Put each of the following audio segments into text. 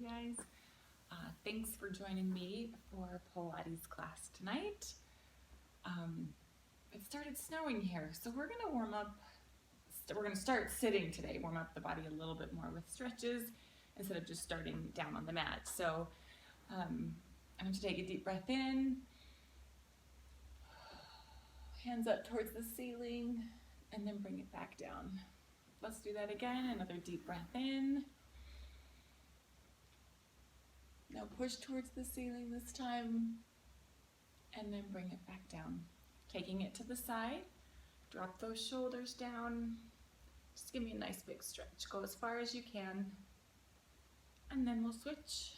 guys. Thanks for joining me for Pilates class tonight. It started snowing here, so we're going to warm up. We're going to start sitting today, warm up the body a little bit more with stretches instead of just starting down on the mat. So I'm going to take a deep breath in, hands up towards the ceiling, and then bring it back down. Let's do that again. Another deep breath in. Now push towards the ceiling this time, and then bring it back down. Taking it to the side, drop those shoulders down. Just give me a nice big stretch. Go as far as you can, and then we'll switch.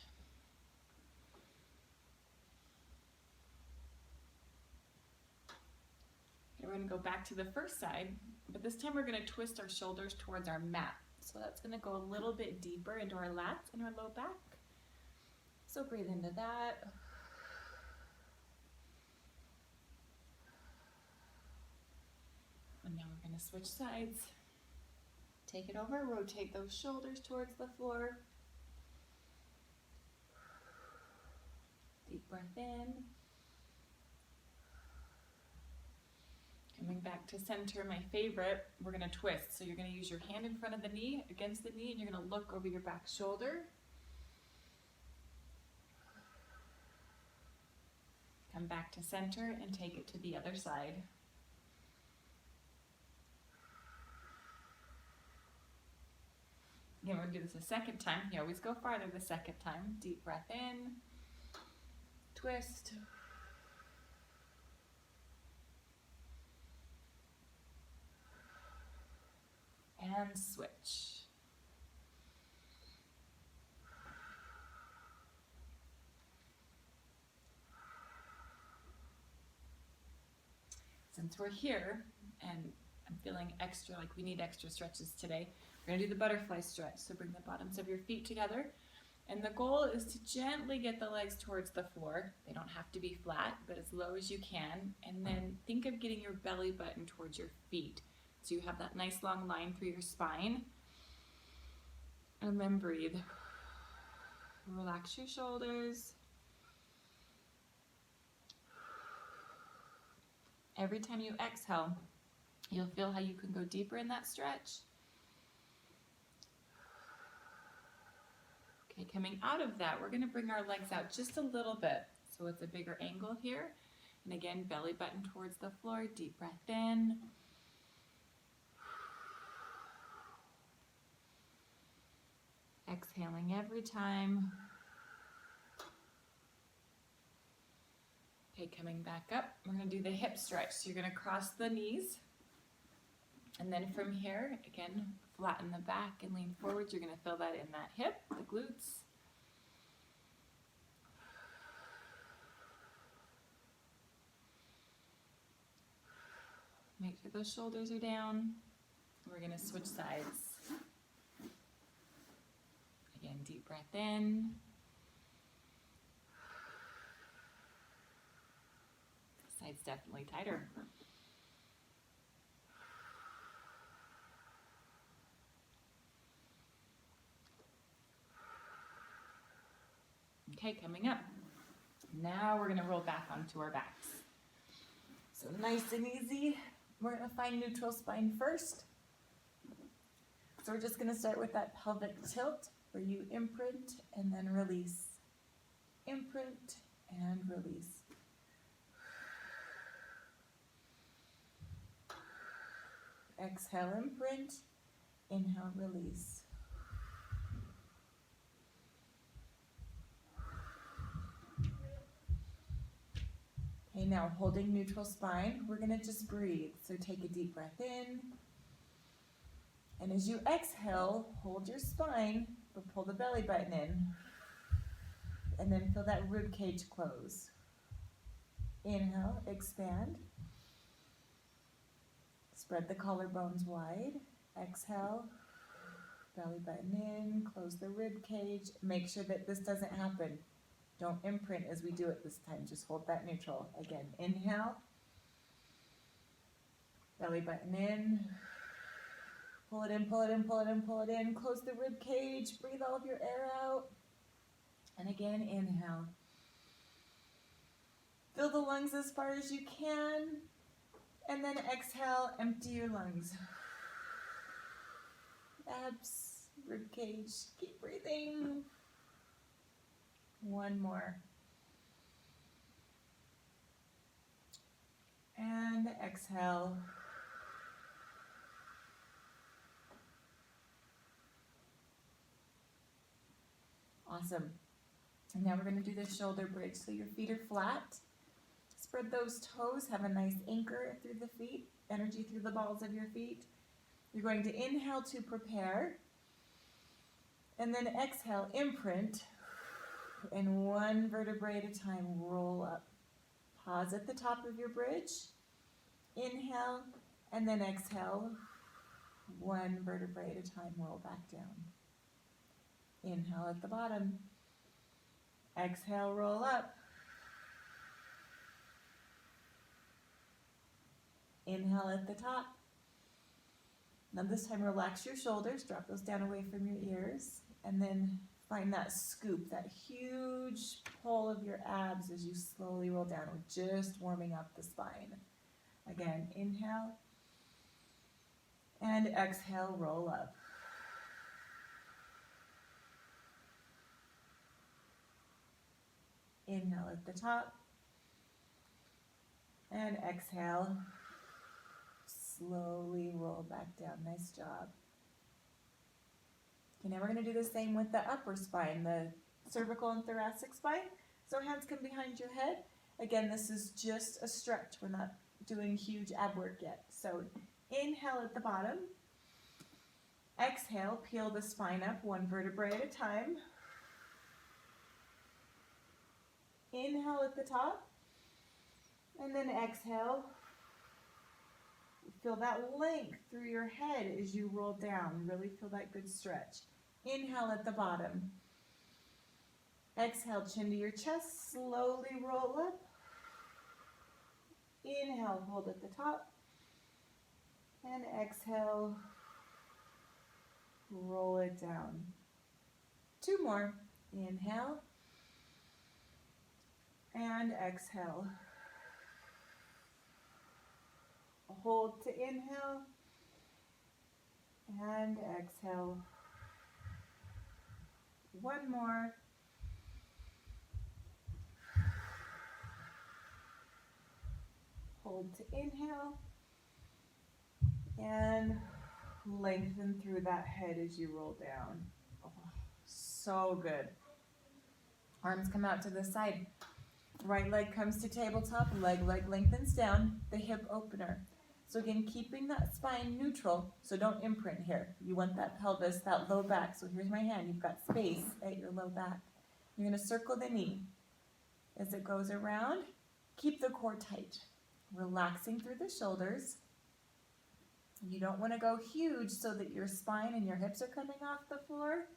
Okay, we're gonna go back to the first side, but this time we're gonna twist our shoulders towards our mat. So that's gonna go a little bit deeper into our lats and our low back. So breathe into that. And now we're going to switch sides. Take it over, rotate those shoulders towards the floor. Deep breath in. Coming back to center, my favorite, we're going to twist. So you're going to use your hand in front of the knee, against the knee, and you're going to look over your back shoulder. Come back to center and take it to the other side. Again, we're going to do this a second time. You always go farther the second time. Deep breath in, twist, and switch. Since we're here and I'm feeling extra, like we need extra stretches today, we're gonna do the butterfly stretch. So bring the bottoms of your feet together. And the goal is to gently get the legs towards the floor. They don't have to be flat, but as low as you can. And then think of getting your belly button towards your feet. So you have that nice long line through your spine. And then breathe. Relax your shoulders. Every time you exhale, you'll feel how you can go deeper in that stretch. Okay, coming out of that, we're going to bring our legs out just a little bit. So it's a bigger angle here. And again, belly button towards the floor. Deep breath in. Exhaling every time. Okay, coming back up, we're going to do the hip stretch. So you're going to cross the knees. And then from here, again, flatten the back and lean forward. You're going to feel that in that hip, the glutes. Make sure those shoulders are down. We're going to switch sides. Again, deep breath in. Side's definitely tighter. Okay, coming up. Now we're going to roll back onto our backs. So nice and easy. We're going to find neutral spine first. So we're just going to start with that pelvic tilt where you imprint and then release. Imprint and release. Exhale, imprint. Inhale, release. Okay, now holding neutral spine, we're going to just breathe. So take a deep breath in. And as you exhale, hold your spine, but pull the belly button in. And then feel that rib cage close. Inhale, expand. Spread the collarbones wide. Exhale, belly button in, close the rib cage. Make sure that this doesn't happen. Don't imprint as we do it this time. Just hold that neutral. Again, inhale. Belly button in. Pull it in, pull it in, pull it in, pull it in. Close the rib cage. Breathe all of your air out. And again, inhale. Fill the lungs as far as you can. And then exhale, empty your lungs. Abs, rib cage, keep breathing. One more. And exhale. Awesome. And now we're going to do the shoulder bridge. So your feet are flat. Spread those toes. Have a nice anchor through the feet. Energy through the balls of your feet. You're going to inhale to prepare. And then exhale, imprint. And one vertebrae at a time, roll up. Pause at the top of your bridge. Inhale, and then exhale. One vertebrae at a time, roll back down. Inhale at the bottom. Exhale, roll up. Inhale at the top. Now this time relax your shoulders, drop those down away from your ears, and then find that scoop, that huge pull of your abs as you slowly roll down. We're just warming up the spine. Again, inhale, and exhale, roll up. Inhale at the top, and exhale, slowly roll back down. Nice job. Okay, now we're going to do the same with the upper spine, the cervical and thoracic spine. So hands come behind your head. Again, this is just a stretch. We're not doing huge ab work yet. So inhale at the bottom. Exhale, peel the spine up one vertebrae at a time. Inhale at the top. And then exhale. Feel that length through your head as you roll down. Really feel that good stretch. Inhale at the bottom. Exhale, chin to your chest. Slowly roll up. Inhale, hold at the top. And exhale, roll it down. Two more. Inhale. And exhale. Hold to inhale. And exhale. One more. Hold to inhale. And lengthen through that head as you roll down. Oh, so good. Arms come out to the side. Right leg comes to tabletop, leg lengthens down, the hip opener. So again, keeping that spine neutral, so don't imprint here. You want that pelvis, that low back. So here's my hand, you've got space at your low back. You're gonna circle the knee. As it goes around, keep the core tight. Relaxing through the shoulders. You don't wanna go huge so that your spine and your hips are coming off the floor,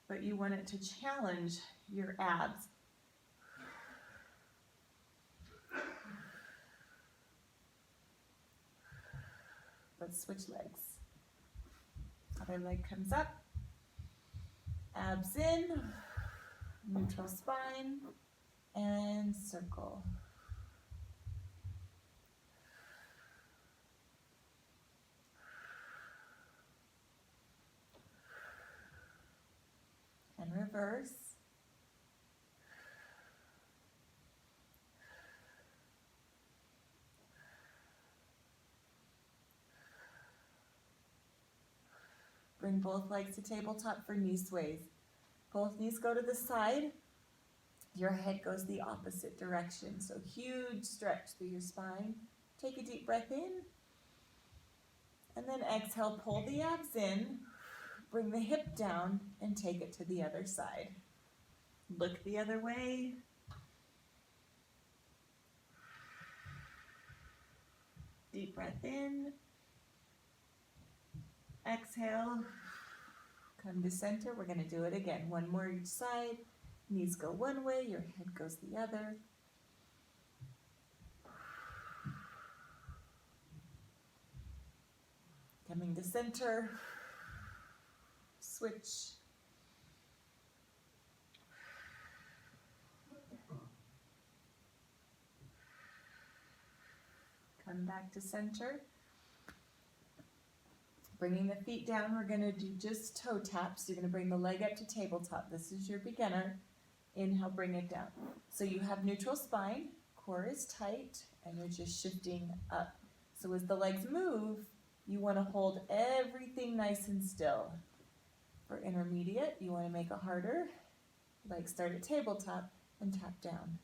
but you want it to challenge your abs. Let's switch legs. Other leg comes up, abs in, neutral spine, and circle. And reverse. Bring both legs to tabletop for knee sways. Both knees go to the side. Your head goes the opposite direction. So huge stretch through your spine. Take a deep breath in. And then exhale, pull the abs in. Bring the hip down and take it to the other side. Look the other way. Deep breath in. Exhale. Come to center. We're going to do it again. One more each side. Knees go one way, your head goes the other. Coming to center. Switch. Come back to center. Bringing the feet down, we're gonna do just toe taps. You're gonna bring the leg up to tabletop. This is your beginner. Inhale, bring it down. So you have neutral spine, core is tight, and you're just shifting up. So as the legs move, you wanna hold everything nice and still. For intermediate, you wanna make it harder. Legs start at tabletop and tap down.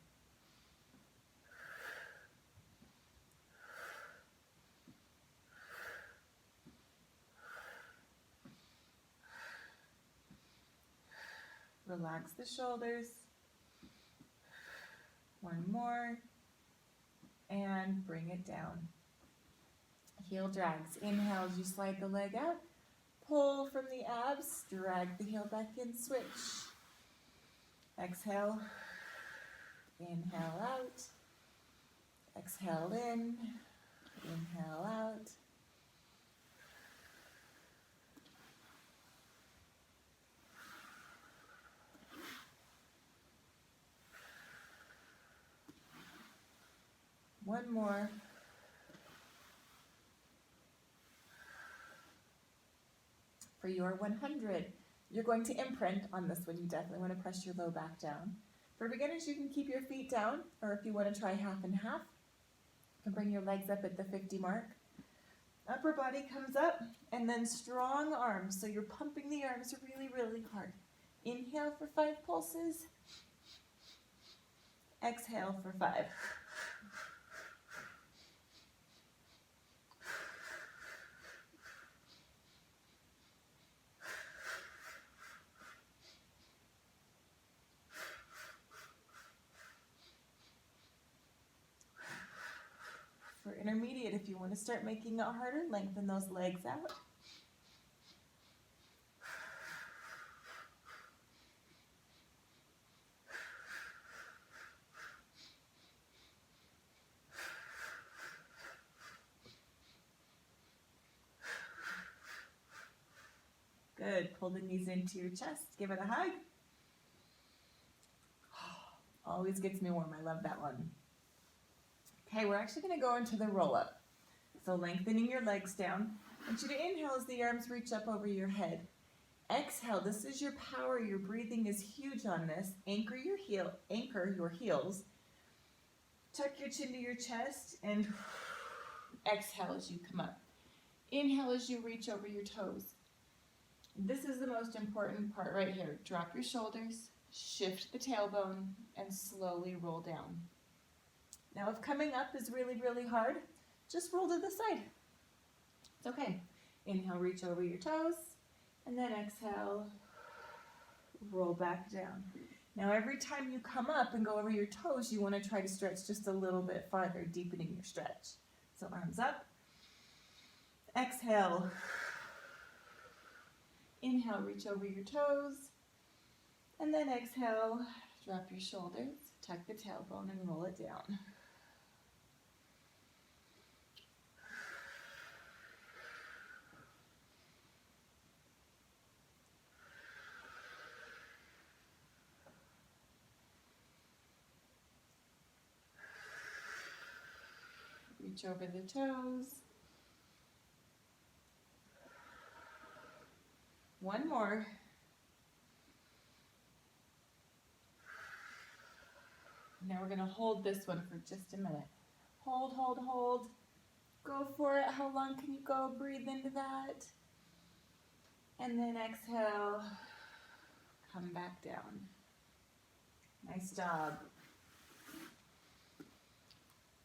Relax the shoulders. One more. And bring it down. Heel drags. Inhale as you slide the leg out. Pull from the abs. Drag the heel back in. Switch. Exhale. Inhale out. Exhale in. Inhale out. One more. For your 100, you're going to imprint on this one. You definitely want to press your low back down. For beginners, you can keep your feet down, or if you want to try half and half, you can bring your legs up at the 50 mark. Upper body comes up, and then strong arms. So you're pumping the arms really, really hard. Inhale for 5 pulses. Exhale for 5. For intermediate, if you want to start making it harder, lengthen those legs out. Good. Pull the knees into your chest. Give it a hug. Always gets me warm. I love that one. Okay, we're actually going to go into the roll-up. So lengthening your legs down. I want you to inhale as the arms reach up over your head. Exhale. This is your power. Your breathing is huge on this. Anchor your heels. Tuck your chin to your chest and exhale as you come up. Inhale as you reach over your toes. This is the most important part right here. Drop your shoulders, shift the tailbone, and slowly roll down. Now, if coming up is really, really hard, just roll to the side. It's okay. Inhale, reach over your toes, and then exhale, roll back down. Now, every time you come up and go over your toes, you want to try to stretch just a little bit farther, deepening your stretch. So arms up. Exhale. Inhale, reach over your toes. And then exhale, drop your shoulders, tuck the tailbone, and roll it down. Reach over the toes. One more. Now we're going to hold this one for just a minute. Hold, hold, hold. Go for it. How long can you go? Breathe into that. And then exhale. Come back down. Nice job.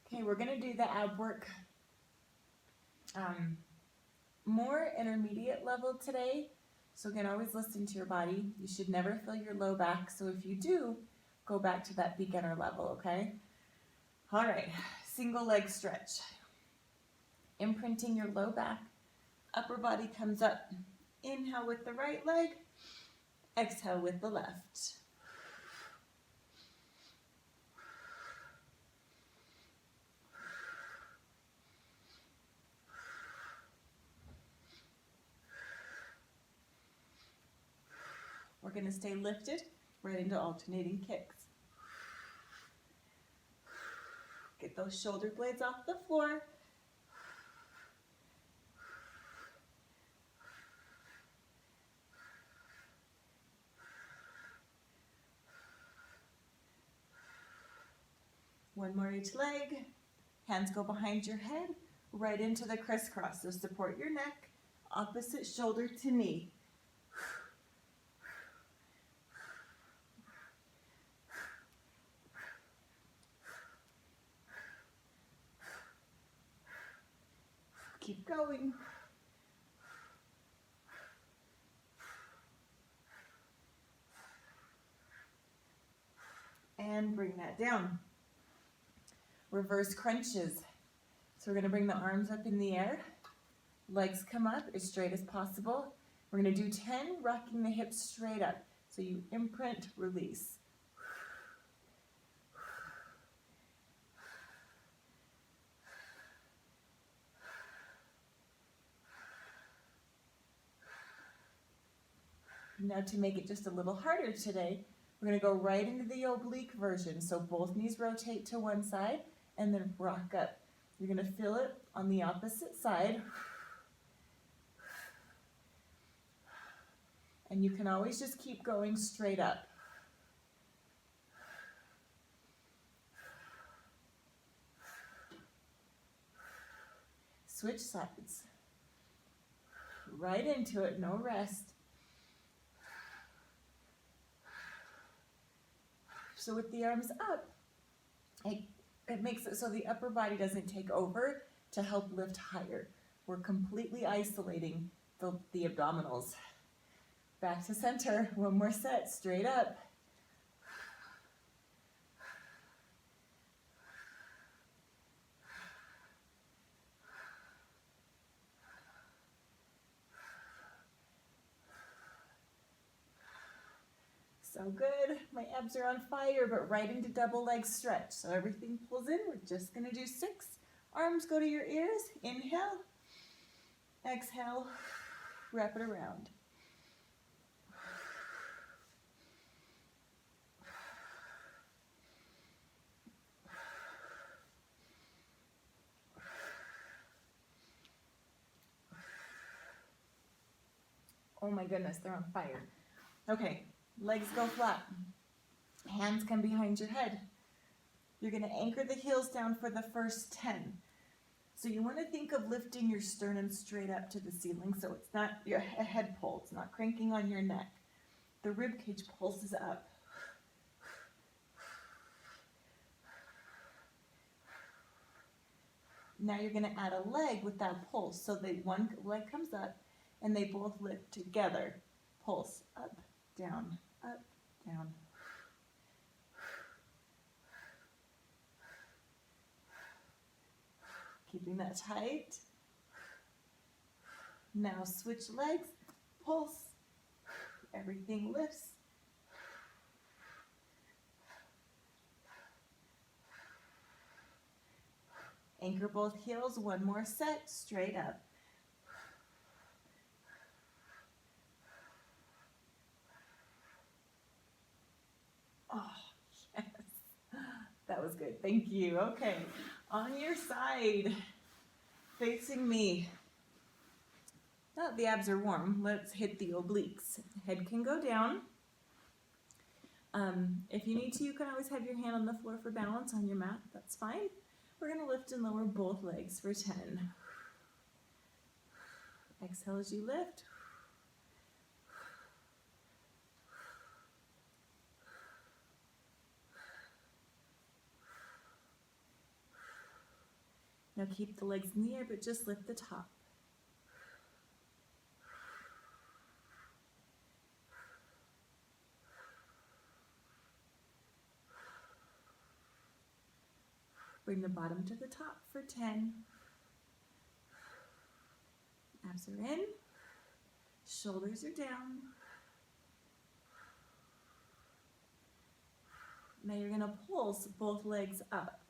Okay, we're going to do the ab work. More intermediate level today. So again, always listen to your body. You should never feel your low back. So if you do, go back to that beginner level, okay? All right, single leg stretch. Imprinting your low back. Upper body comes up. Inhale with the right leg. Exhale with the left. We're going to stay lifted right into alternating kicks. Get those shoulder blades off the floor. One more each leg. Hands go behind your head, right into the crisscross. So support your neck, opposite shoulder to knee. Keep going. And bring that down. Reverse crunches. So we're going to bring the arms up in the air. Legs come up as straight as possible. We're going to do 10, rocking the hips straight up. So you imprint, release. Now to make it just a little harder today, we're going to go right into the oblique version. So both knees rotate to one side and then rock up. You're going to feel it on the opposite side. And you can always just keep going straight up. Switch sides. Right into it, no rest. So with the arms up, it makes it so the upper body doesn't take over to help lift higher. We're completely isolating the abdominals. Back to center, one more set, straight up. So good, my abs are on fire, but right into double leg stretch. So everything pulls in, we're just gonna do 6. Arms go to your ears, inhale, exhale, wrap it around. Oh my goodness, they're on fire. Okay, legs go flat. Hands come behind your head. You're going to anchor the heels down for the first 10. So you want to think of lifting your sternum straight up to the ceiling so it's not your head pull. It's not cranking on your neck. The rib cage pulses up. Now you're going to add a leg with that pulse. So one leg comes up and they both lift together. Pulse up, down, up, down. Keeping that tight. Now switch legs, pulse. Everything lifts. Anchor both heels, one more set, straight up. Oh, yes. That was good. Thank you. Okay. On your side, facing me. Now that the abs are warm, let's hit the obliques. Head can go down. If you need to, you can always have your hand on the floor for balance on your mat. That's fine. We're going to lift and lower both legs for 10. Exhale as you lift. Now keep the legs in the air, but just lift the top. Bring the bottom to the top for 10. Abs are in. Shoulders are down. Now you're going to pulse both legs up.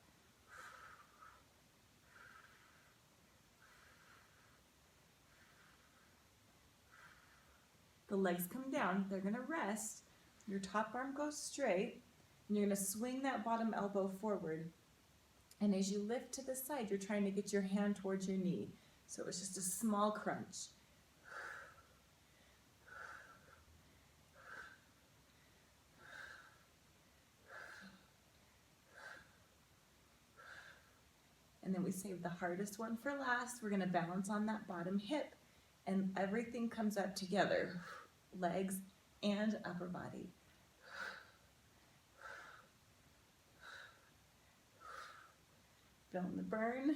The legs come down, they're going to rest. Your top arm goes straight, and you're going to swing that bottom elbow forward. And as you lift to the side, you're trying to get your hand towards your knee. So it's just a small crunch. then we save the hardest one for last. We're gonna balance on that bottom hip, and everything comes up together, legs and upper body. Feeling the burn.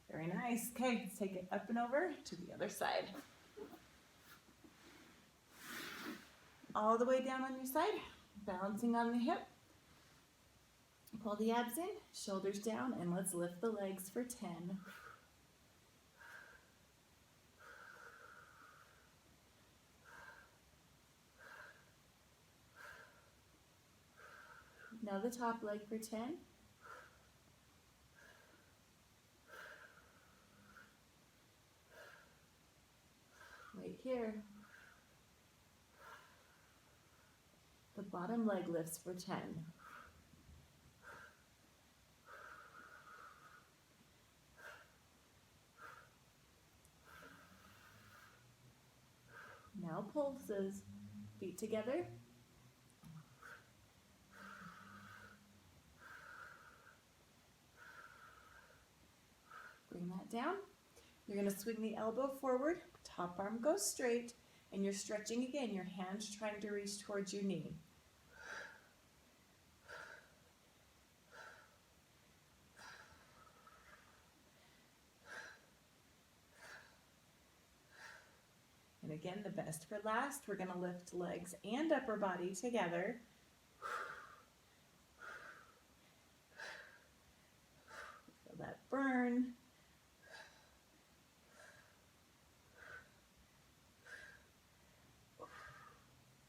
Very nice. Okay, let's take it up and over to the other side. All the way down on your side, balancing on the hip. Pull the abs in, shoulders down, and let's lift the legs for 10. Now the top leg for 10. Right here. The bottom leg lifts for 10. Now pulses, feet together. Bring that down. You're going to swing the elbow forward, top arm goes straight, and you're stretching again, your hands trying to reach towards your knee. And again, the best for last, we're going to lift legs and upper body together. Feel that burn.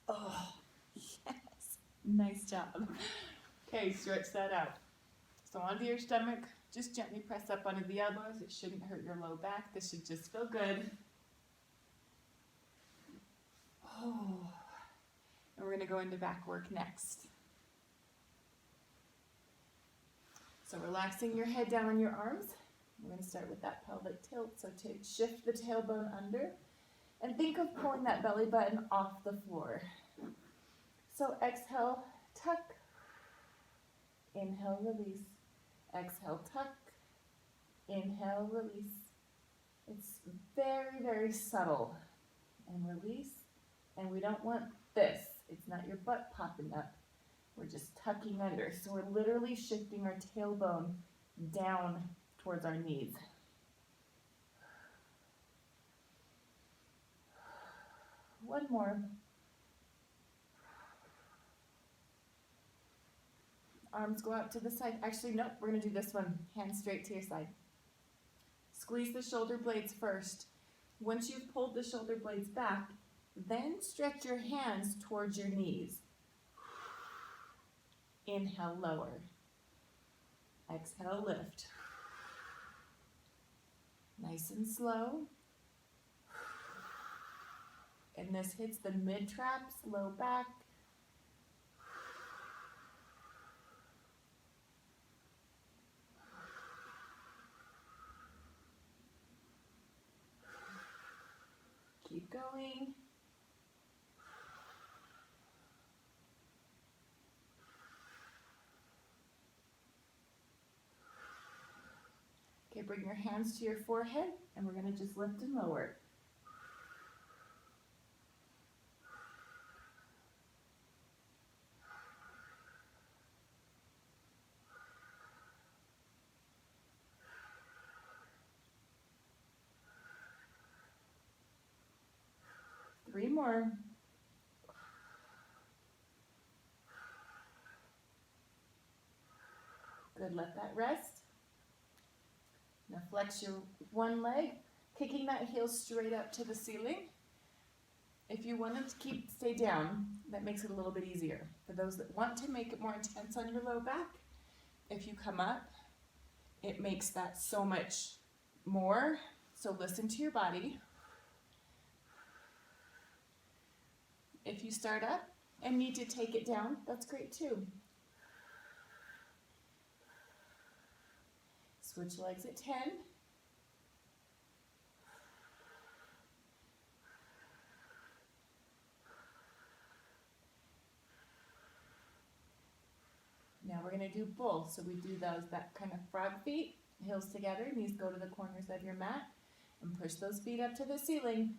Oh, yes. Nice job. Okay, stretch that out. So onto your stomach, just gently press up onto the elbows. It shouldn't hurt your low back. This should just feel good. Oh, and we're going to go into back work next. So relaxing your head down on your arms. We're going to start with that pelvic tilt. So shift the tailbone under and think of pulling that belly button off the floor. So exhale, tuck. Inhale, release. Exhale, tuck. Inhale, release. It's very, very subtle. And release. And we don't want this. It's not your butt popping up. We're just tucking under. So we're literally shifting our tailbone down towards our knees. One more. Arms go out to the side. Actually, nope, we're going to do this one. Hands straight to your side. Squeeze the shoulder blades first. Once you've pulled the shoulder blades back, then stretch your hands towards your knees. Inhale, lower. Exhale, lift. Nice and slow. And this hits the mid-traps, low back. Keep going. Okay, bring your hands to your forehead, and we're going to just lift and lower. Three more. Good, let that rest. Now flex your one leg, kicking that heel straight up to the ceiling. If you want to stay down, that makes it a little bit easier. For those that want to make it more intense on your low back, if you come up, it makes that so much more. So listen to your body. If you start up and need to take it down, that's great too. Switch legs at 10. Now we're going gonna do both. So we do that kind of frog feet, heels together, knees go to the corners of your mat, and push those feet up to the ceiling.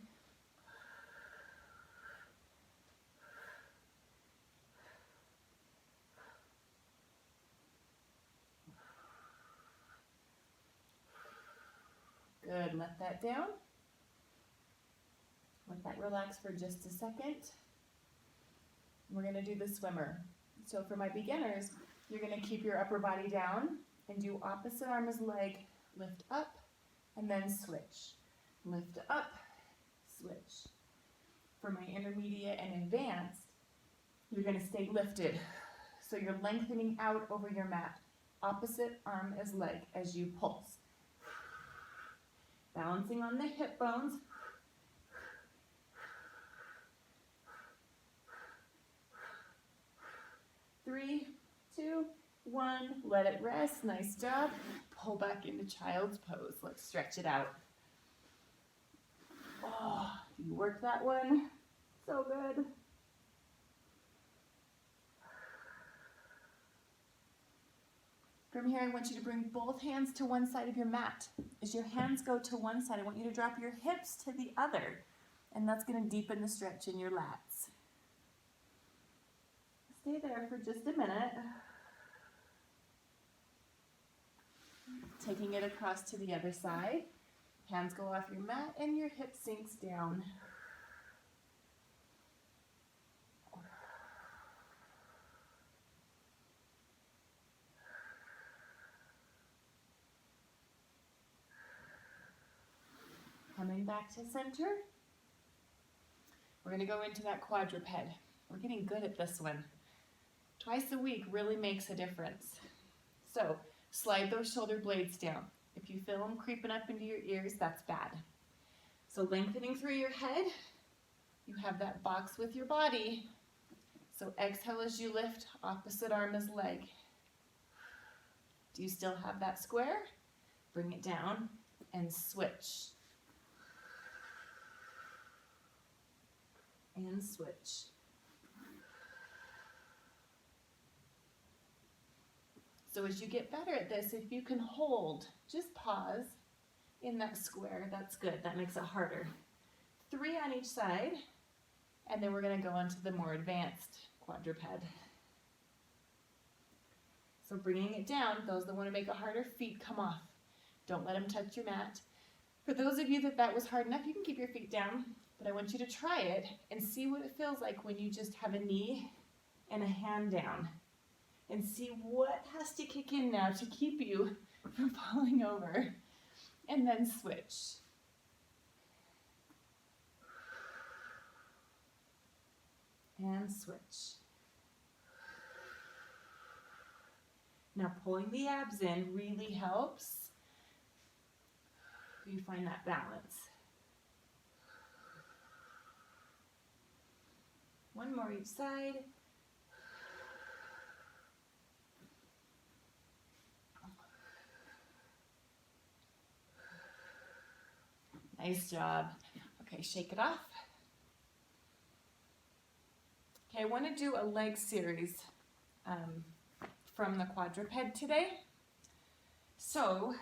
Good, let that down. Let that relax for just a second. We're gonna do the swimmer. So for my beginners, you're gonna keep your upper body down and do opposite arm as leg, lift up, and then switch. Lift up, switch. For my intermediate and advanced, you're gonna stay lifted. So you're lengthening out over your mat. Opposite arm as leg as you pulse. Balancing on the hip bones. Three, two, one, let it rest. Nice job. Pull back into child's pose. Let's stretch it out. Oh, you work that one. So good. From here, I want you to bring both hands to one side of your mat. As your hands go to one side, I want you to drop your hips to the other. And that's going to deepen the stretch in your lats. Stay there for just a minute. Taking it across to the other side. Hands go off your mat and your hip sinks down. Coming back to center. We're going to go into that quadruped. We're getting good at this one. Twice a week really makes a difference. So slide those shoulder blades down. If you feel them creeping up into your ears, that's bad. So lengthening through your head, you have that box with your body. So exhale as you lift, opposite arm as leg. Do you still have that square? Bring it down and switch. And switch. So as you get better at this, if you can hold, just pause in that square, that's good. That makes it harder. 3 on each side, and then we're going to go on to the more advanced quadruped. So bringing it down, those that want to make it harder, feet come off. Don't let them touch your mat. For those of you that was hard enough, you can keep your feet down, but I want you to try it and see what it feels like when you just have a knee and a hand down. And see what has to kick in now to keep you from falling over. And then switch. And switch. Now pulling the abs in really helps. You find that balance. One more each side. Nice job. Okay, shake it off. Okay, I want to do a leg series from the quadruped today. So,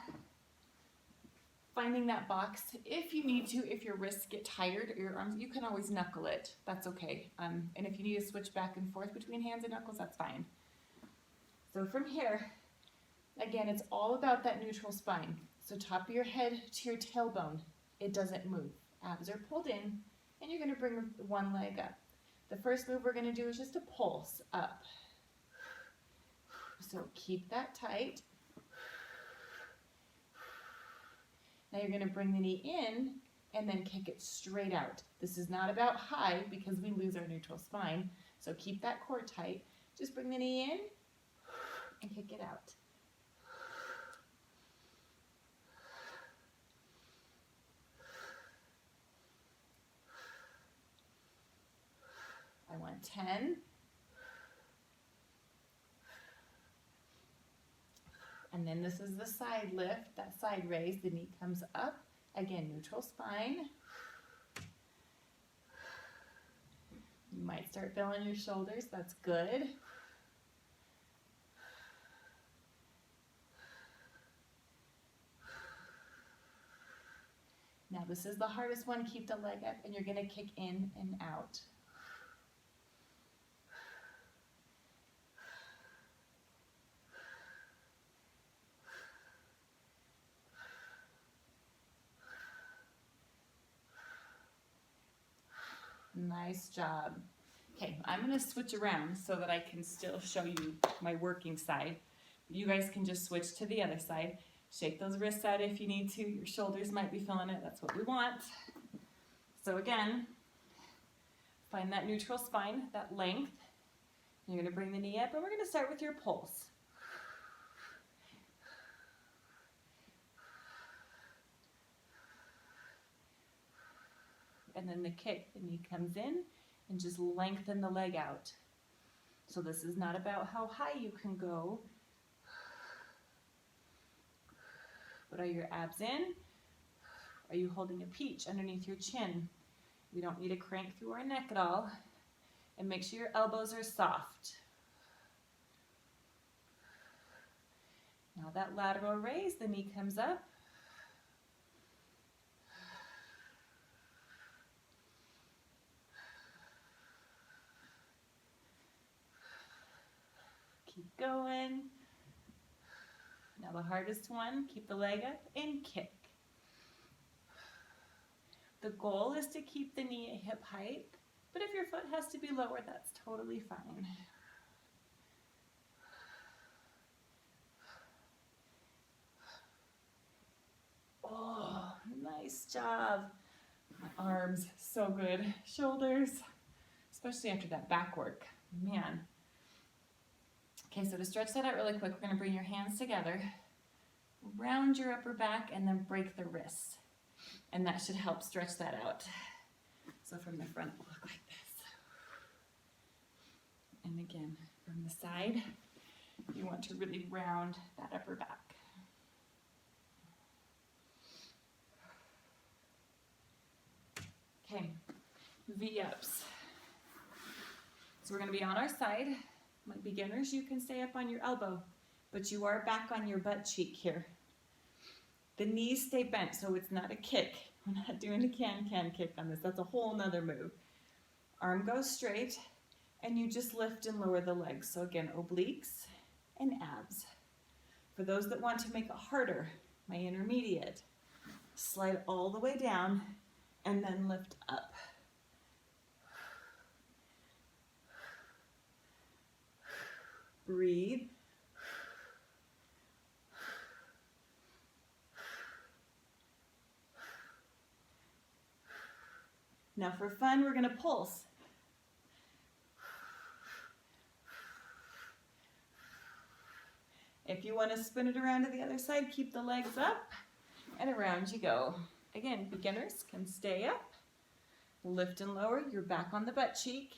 finding that box, if you need to, if your wrists get tired or your arms, you can always knuckle it. That's okay. And if you need to switch back and forth between hands and knuckles, that's fine. So from here, again, it's all about that neutral spine. So top of your head to your tailbone. It doesn't move. Abs are pulled in, and you're going to bring one leg up. The first move we're going to do is just a pulse up. So keep that tight. Now you're going to bring the knee in and then kick it straight out. This is not about high because we lose our neutral spine. So keep that core tight. Just bring the knee in and kick it out. I want 10. And then this is the side lift, that side raise. The knee comes up. Again, neutral spine. You might start feeling your shoulders. That's good. Now this is the hardest one. Keep the leg up and you're gonna kick in and out. Nice job. Okay, I'm gonna switch around so that I can still show you my working side. You guys can just switch to the other side. Shake those wrists out if you need to. Your shoulders might be feeling it. That's what we want. So again, find that neutral spine, that length. You're gonna bring the knee up and we're gonna start with your pulse. And then the kick, the knee comes in and just lengthen the leg out. So this is not about how high you can go, but are your abs in? Are you holding a peach underneath your chin? We don't need to crank through our neck at all. And make sure your elbows are soft. Now that lateral raise, the knee comes up. Keep going. Now the hardest one, keep the leg up and kick. The goal is to keep the knee at hip height, but if your foot has to be lower, that's totally fine. Oh, nice job. My arms, so good. Shoulders, especially after that back work, man. Okay, so to stretch that out really quick, we're gonna bring your hands together, round your upper back, and then break the wrists. And that should help stretch that out. So from the front, we'll look like this. And again, from the side, you want to really round that upper back. Okay, V-ups. So we're gonna be on our side. My beginners, you can stay up on your elbow, but you are back on your butt cheek here. The knees stay bent, so it's not a kick. We're not doing a can-can kick on this. That's a whole nother move. Arm goes straight, and you just lift and lower the legs. So again, obliques and abs. For those that want to make it harder, my intermediate, slide all the way down and then lift up. Breathe. Now for fun, we're gonna pulse. If you wanna spin it around to the other side, keep the legs up and around you go. Again, beginners can stay up, lift and lower, you're back on the butt cheek.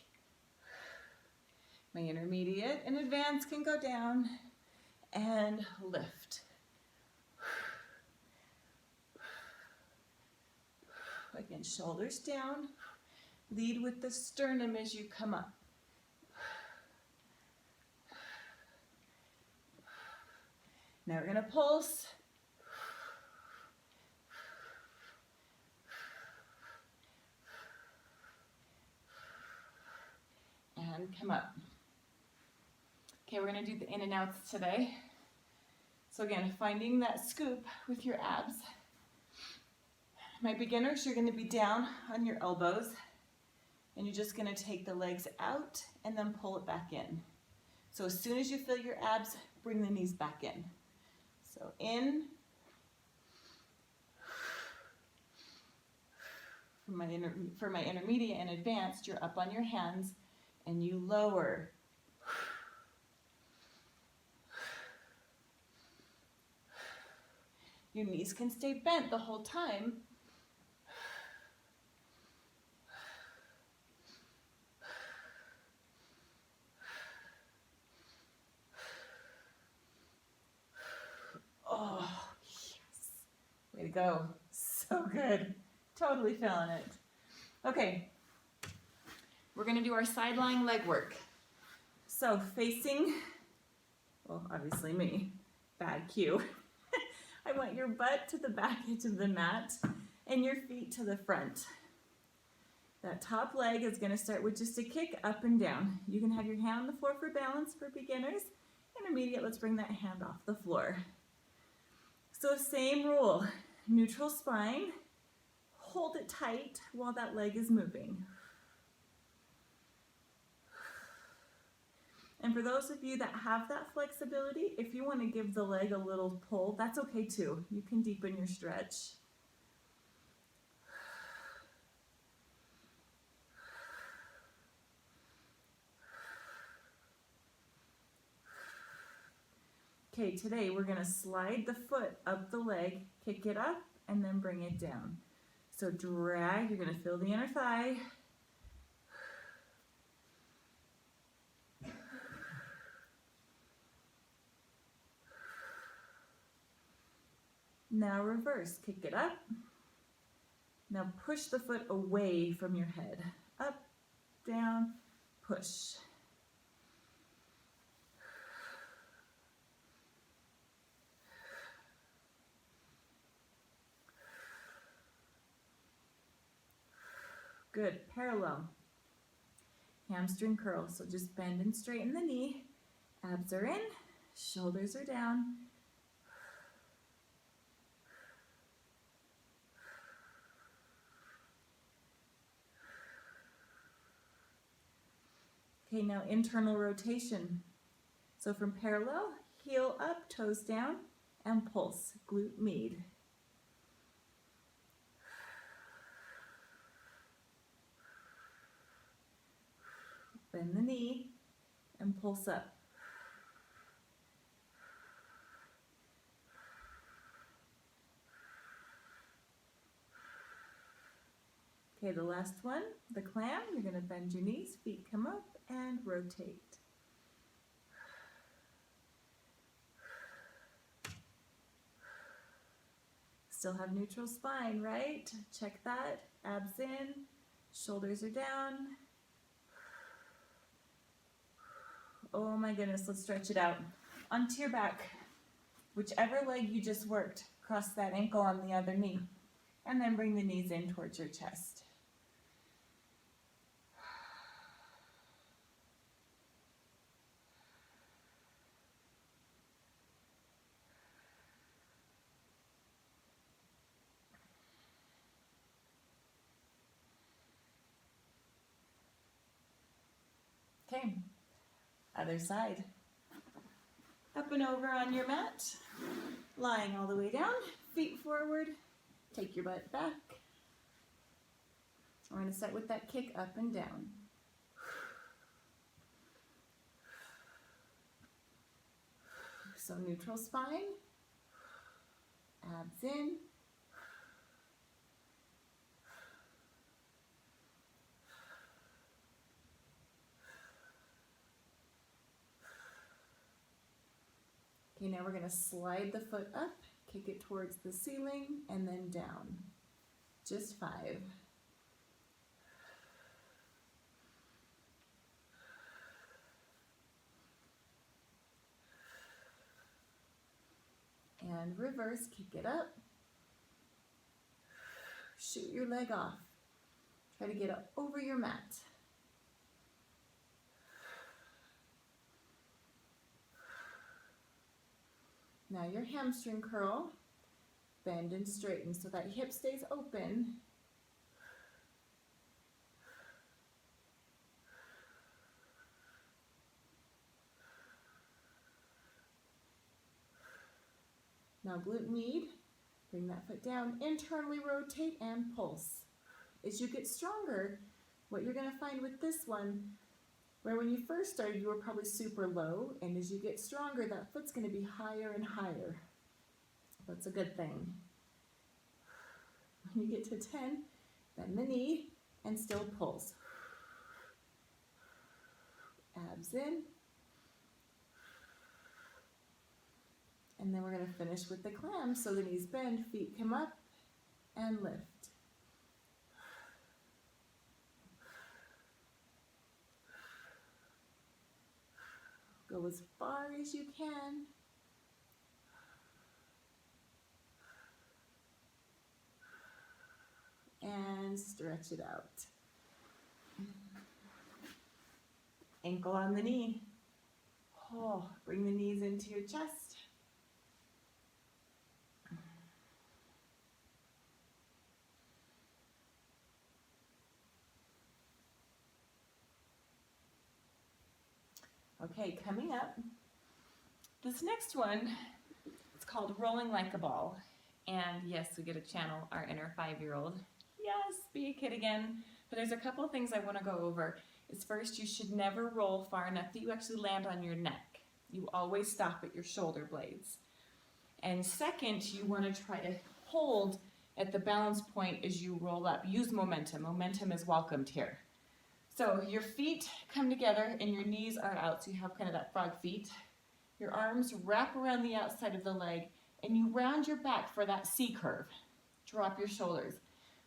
My intermediate and advanced can go down and lift. Again, shoulders down. Lead with the sternum as you come up. Now we're gonna pulse. And come up. Okay, we're gonna do the in and outs today. So again, finding that scoop with your abs. My beginners, you're gonna be down on your elbows and you're just gonna take the legs out and then pull it back in. So as soon as you feel your abs, bring the knees back in. So in. For my intermediate and advanced, you're up on your hands and you lower. Your knees can stay bent the whole time. Oh, yes. Way to go. So good. Totally feeling it. Okay. We're going to do our side lying leg work. So facing, well, obviously me, bad cue. I want your butt to the back edge of the mat and your feet to the front. That top leg is going to start with just a kick up and down. You can have your hand on the floor for balance for beginners. Intermediate, let's bring that hand off the floor. So same rule, neutral spine, hold it tight while that leg is moving. And for those of you that have that flexibility, if you want to give the leg a little pull, that's okay too. You can deepen your stretch. Okay, today we're going to slide the foot up the leg, kick it up, and then bring it down. So drag, you're going to feel the inner thigh. Now reverse, kick it up. Now push the foot away from your head. Up, down, push. Good, parallel. Hamstring curl, so just bend and straighten the knee. Abs are in, shoulders are down. Okay, now internal rotation. So from parallel, heel up, toes down, and pulse, glute med. Bend the knee and pulse up. Okay, the last one, the clam. You're going to bend your knees, feet come up, and rotate. Still have neutral spine, right? Check that. Abs in, shoulders are down. Oh my goodness, let's stretch it out. Onto your back. Whichever leg you just worked, cross that ankle on the other knee. And then bring the knees in towards your chest. Okay, other side. Up and over on your mat, lying all the way down, feet forward, take your butt back. We're going to start with that kick up and down. So neutral spine, abs in. Okay, now we're going to slide the foot up, kick it towards the ceiling, and then down. Just 5. And reverse, kick it up. Shoot your leg off. Try to get up over your mat. Now your hamstring curl, bend and straighten so that hip stays open. Now glute med, bring that foot down, internally rotate and pulse. As you get stronger, what you're going to find with this one, where when you first started you were probably super low, and as you get stronger that foot's going to be higher and higher. That's a good thing. When you get to 10, bend the knee and still pulse. Abs in. And then we're going to finish with the clam, so the knees bend, feet come up, and lift. Go as far as you can. stretch it out. Ankle on the knee. Oh, bring the knees into your chest. Okay, coming up, this next one, it's called rolling like a ball. And yes, we get to channel our inner 5-year-old. Yes, be a kid again. But there's a couple of things I want to go over. Is first, you should never roll far enough that you actually land on your neck. You always stop at your shoulder blades. And second, you want to try to hold at the balance point as you roll up. Use momentum. Momentum is welcomed here. So your feet come together and your knees are out, so you have kind of that frog feet. Your arms wrap around the outside of the leg and you round your back for that C curve. Drop your shoulders.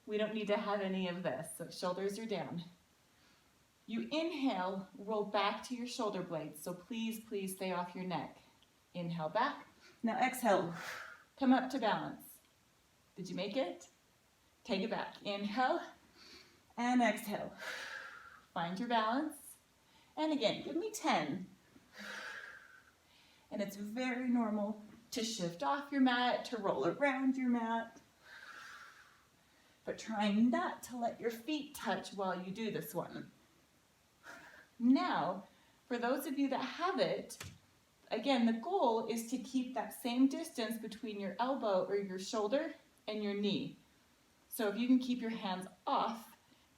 We don't need to have any of this, so shoulders are down. You inhale, roll back to your shoulder blades, so please, please stay off your neck. Inhale back. Now exhale, come up to balance. Did you make it? Take it back. Inhale and exhale. Find your balance. And again, give me 10. And it's very normal to shift off your mat, to roll around your mat. But try not to let your feet touch while you do this one. Now, for those of you that have it, again, the goal is to keep that same distance between your elbow or your shoulder and your knee. So if you can keep your hands off,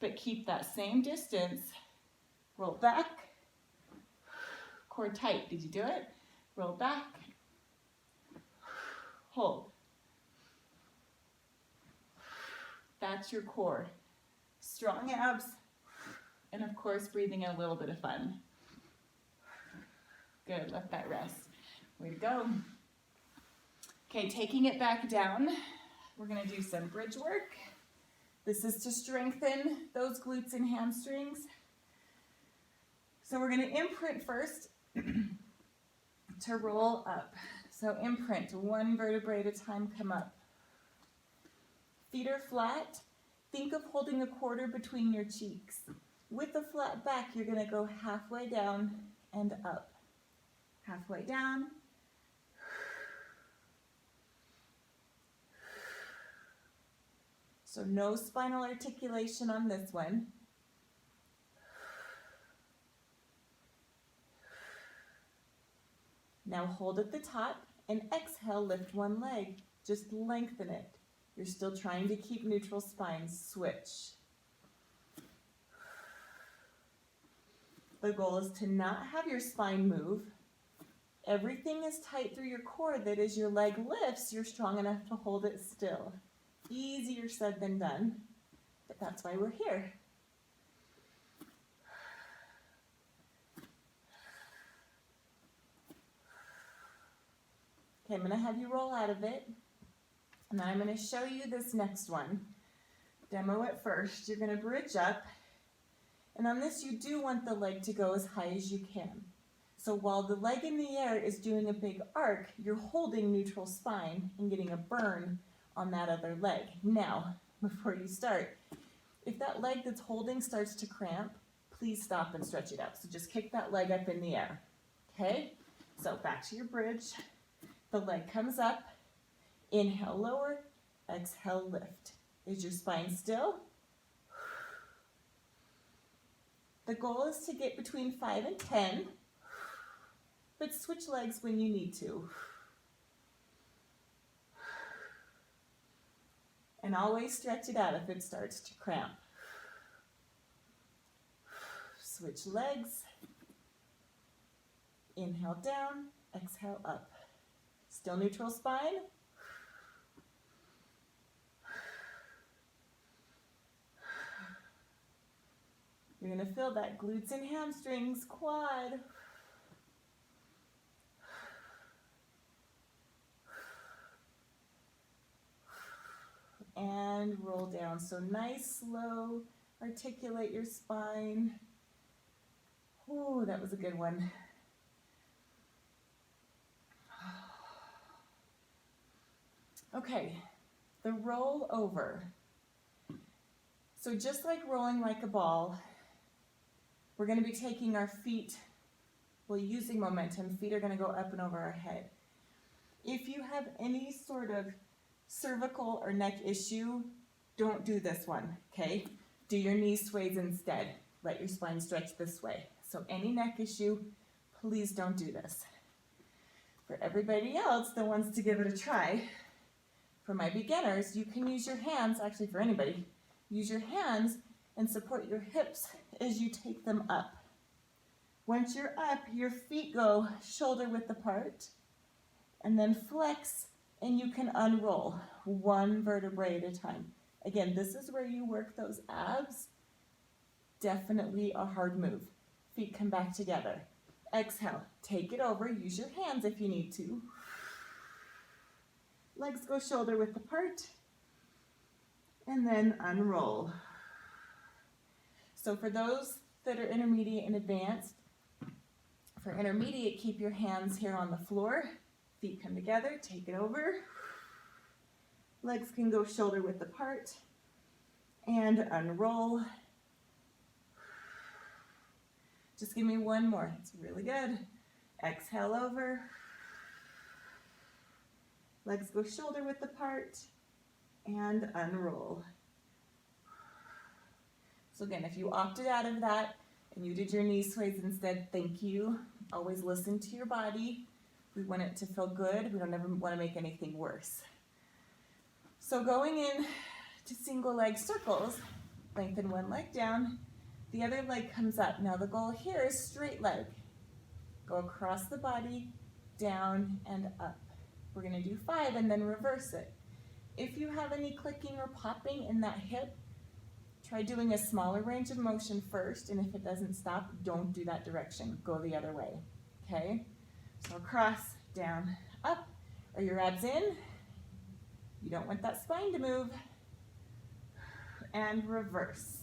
but keep that same distance, roll back, core tight. Did you do it? Roll back, hold. That's your core. Strong abs, and of course, breathing a little bit of fun. Good, let that rest. Way to go. Okay, taking it back down, we're gonna do some bridge work. This is to strengthen those glutes and hamstrings. So we're gonna imprint first to roll up. So imprint, one vertebrae at a time, come up. Feet are flat. Think of holding a quarter between your cheeks. With a flat back, you're gonna go halfway down and up. Halfway down. So no spinal articulation on this one. Now hold at the top and exhale, lift one leg. Just lengthen it. You're still trying to keep neutral spine. Switch. The goal is to not have your spine move. Everything is tight through your core, that as your leg lifts, you're strong enough to hold it still. Easier said than done, but that's why we're here. Okay, I'm going to have you roll out of it, and then I'm going to show you this next one. Demo it first. You're going to bridge up, and on this you do want the leg to go as high as you can. So while the leg in the air is doing a big arc, you're holding neutral spine and getting a burn on that other leg. Now, before you start, if that leg that's holding starts to cramp, please stop and stretch it out. So just kick that leg up in the air, okay? So back to your bridge. The leg comes up, inhale, lower, exhale, lift. Is your spine still? The goal is to get between 5 and 10, but switch legs when you need to. And always stretch it out if it starts to cramp. Switch legs. Inhale down, exhale up. Still neutral spine. You're going to feel that glutes and hamstrings, quad. And roll down. So nice, slow, articulate your spine. Oh, that was a good one. Okay, the roll over. So just like rolling like a ball, we're going to be taking our feet, well, using momentum. Feet are going to go up and over our head. If you have any sort of cervical or neck issue, don't do this one, okay? Do your knee sways instead. Let your spine stretch this way. So any neck issue, please don't do this. For everybody else that wants to give it a try, for my beginners, you can use your hands, actually for anybody, use your hands and support your hips as you take them up. Once you're up, your feet go shoulder width apart, and then flex, and you can unroll one vertebrae at a time. Again, this is where you work those abs. Definitely a hard move. Feet come back together. Exhale, take it over, use your hands if you need to. Legs go shoulder width apart, and then unroll. So for those that are intermediate and advanced, for intermediate, keep your hands here on the floor. Feet come together, take it over. Legs can go shoulder width apart, and unroll. Just give me one more. It's really good. Exhale over. Legs go shoulder width apart and unroll. So again, if you opted out of that and you did your knee sways instead, thank you. Always listen to your body. We want it to feel good. We don't ever want to make anything worse. So going in to single leg circles, lengthen one leg down. The other leg comes up. Now the goal here is straight leg. Go across the body, down and up. We're going to do 5 and then reverse it. If you have any clicking or popping in that hip, try doing a smaller range of motion first, and if it doesn't stop, don't do that direction. Go the other way, okay? So across, down, up. Are your abs in? You don't want that spine to move. And reverse.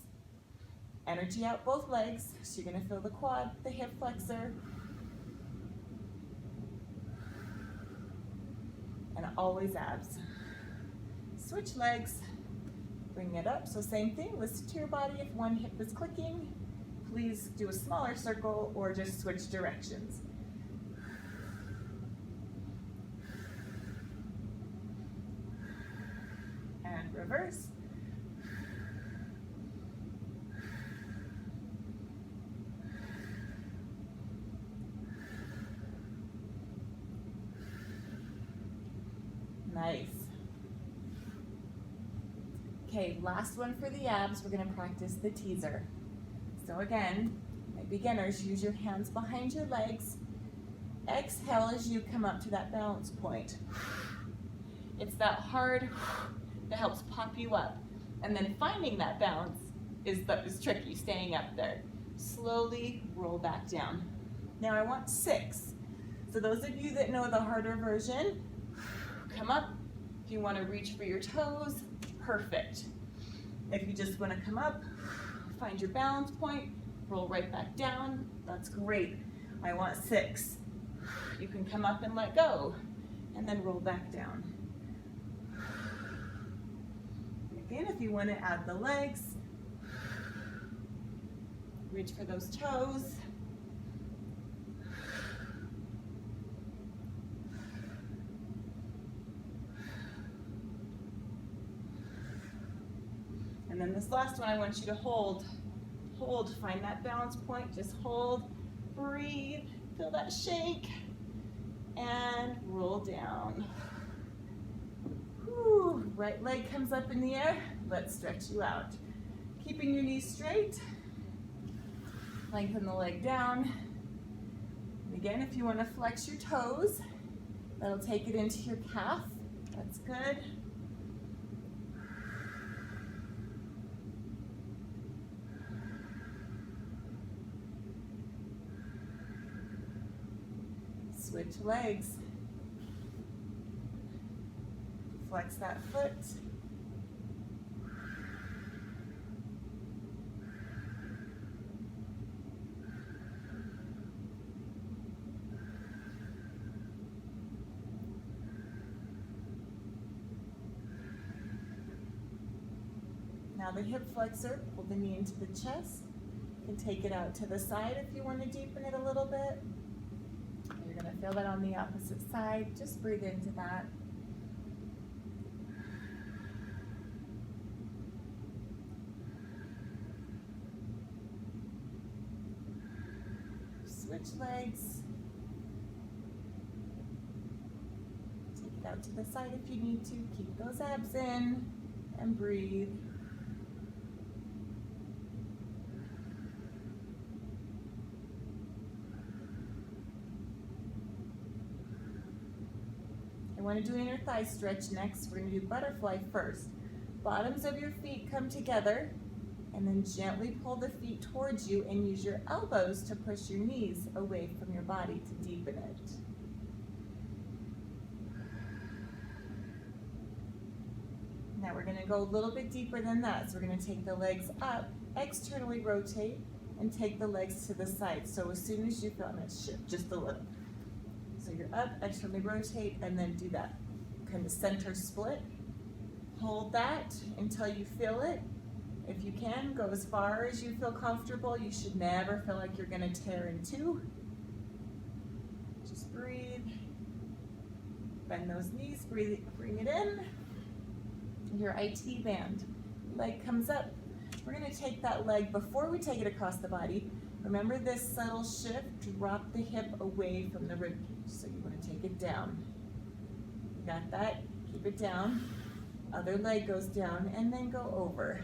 Energy out both legs, so you're going to feel the quad, the hip flexor, and always abs. Switch legs, bring it up. So same thing, listen to your body. If one hip is clicking, please do a smaller circle or just switch directions. And reverse. Nice. Okay, last one for the abs. We're going to practice the teaser. So again, my beginners, use your hands behind your legs. Exhale as you come up to that balance point. It's that hard that helps pop you up. And then finding that balance is tricky, staying up there. Slowly roll back down. Now I want 6. So those of you that know the harder version, come up. If you want to reach for your toes, perfect. If you just want to come up, find your balance point, roll right back down, that's great. I want 6. You can come up and let go, and then roll back down. Again, if you want to add the legs, reach for those toes. And then this last one, I want you to hold, find that balance point, just hold, breathe, feel that shake, and roll down. Whew. Right leg comes up in the air, let's stretch you out. Keeping your knees straight, lengthen the leg down. And again, if you want to flex your toes, that'll take it into your calf, that's good. Switch legs. Flex that foot. Now the hip flexor, pull the knee into the chest. You can take it out to the side if you want to deepen it a little bit. You're going to feel that on the opposite side. Just breathe into that. Switch legs. Take it out to the side if you need to. Keep those abs in and breathe. I want to do inner thigh stretch next. We're going to do butterfly first. Bottoms of your feet come together, and then gently pull the feet towards you and use your elbows to push your knees away from your body to deepen it. Now we're going to go a little bit deeper than that. So we're going to take the legs up, externally rotate, and take the legs to the side. So as soon as you feel, I'm going to shift just a little. So you're up, externally rotate, and then do that kind of center split. Hold that until you feel it. If you can, go as far as you feel comfortable. You should never feel like you're going to tear in two. Just breathe. Bend those knees, breathe, bring it in. Your IT band. Leg comes up. We're going to take that leg before we take it across the body. Remember this subtle shift, drop the hip away from the rib cage. So you want to take it down. You got that? Keep it down. Other leg goes down and then go over.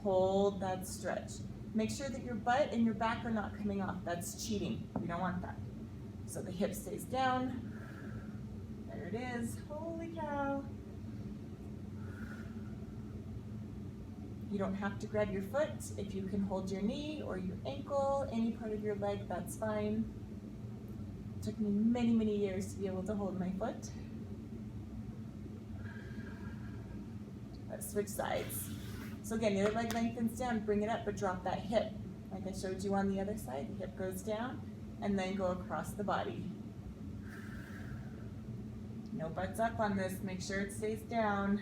Hold that stretch. Make sure that your butt and your back are not coming off. That's cheating. We don't want that. So the hip stays down. There it is. Holy cow. You don't have to grab your foot. If you can hold your knee or your ankle, any part of your leg, that's fine. It took me many, many years to be able to hold my foot. Let's switch sides. So again, the other leg lengthens down, bring it up, but drop that hip. Like I showed you on the other side, the hip goes down and then go across the body. No butts up on this, make sure it stays down.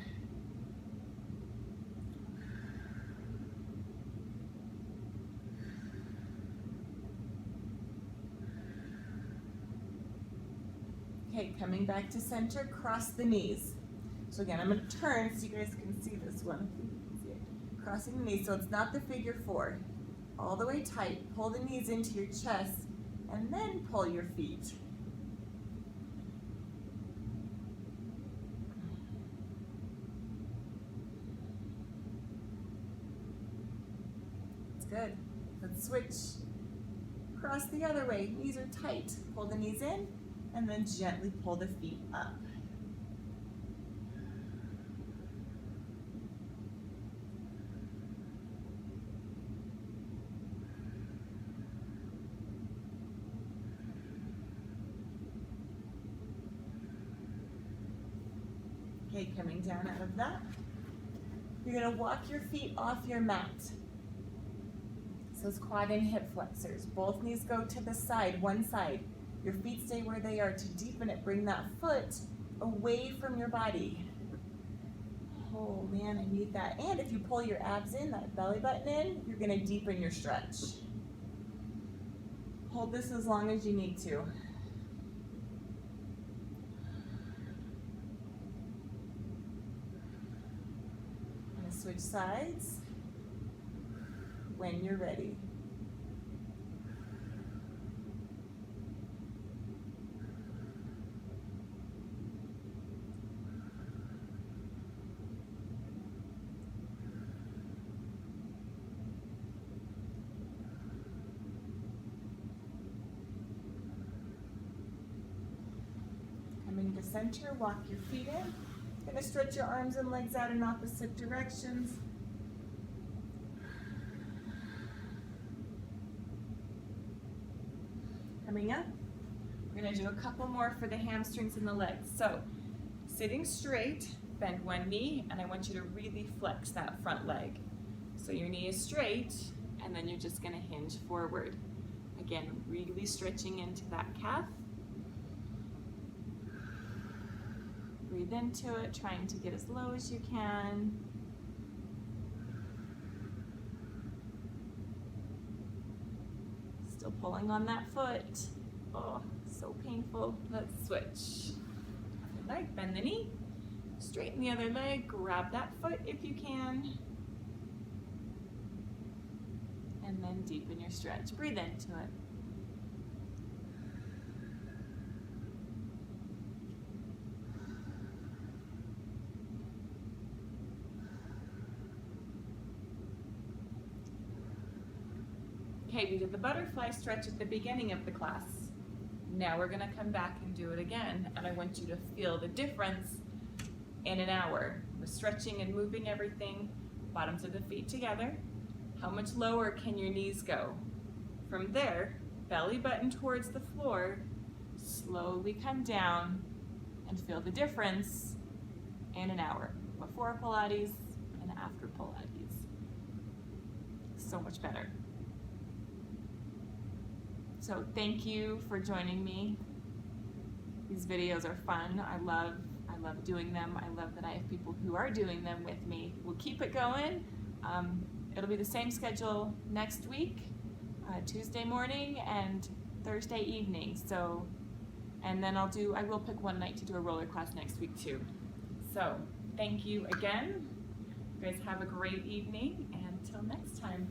Okay, coming back to center, cross the knees. So again, I'm going to turn so you guys can see this one. Crossing the knees, so it's not the figure four. All the way tight, pull the knees into your chest, and then pull your feet. It's good. Let's switch. Cross the other way, knees are tight. Pull the knees in, and then gently pull the feet up. Okay, coming down out of that, you're going to walk your feet off your mat. So it's quad and hip flexors. Both knees go to the side, one side. Your feet stay where they are. To deepen it, bring that foot away from your body. Oh man, I need that. And if you pull your abs in, that belly button in, you're going to deepen your stretch. Hold this as long as you need to. Switch sides when you're ready. Coming to center, walk your feet in. Going to stretch your arms and legs out in opposite directions. Coming up, we're going to do a couple more for the hamstrings and the legs. So, sitting straight, bend one knee, and I want you to really flex that front leg. So your knee is straight, and then you're just going to hinge forward. Again, really stretching into that calf. Breathe into it, trying to get as low as you can. Still pulling on that foot. Oh, so painful. Let's switch. Other leg, bend the knee. Straighten the other leg, grab that foot if you can. And then deepen your stretch. Breathe into it. Okay, we did the butterfly stretch at the beginning of the class. Now we're gonna come back and do it again, and I want you to feel the difference in an hour. We're stretching and moving everything, bottoms of the feet together. How much lower can your knees go? From there, belly button towards the floor, slowly come down and feel the difference in an hour. Before Pilates and after Pilates. So much better. So thank you for joining me. These videos are fun. I love doing them. I love that I have people who are doing them with me. We'll keep it going. It'll be the same schedule next week, Tuesday morning and Thursday evening. So, and then I will pick one night to do a roller class next week too. So thank you again. You guys have a great evening, and until next time.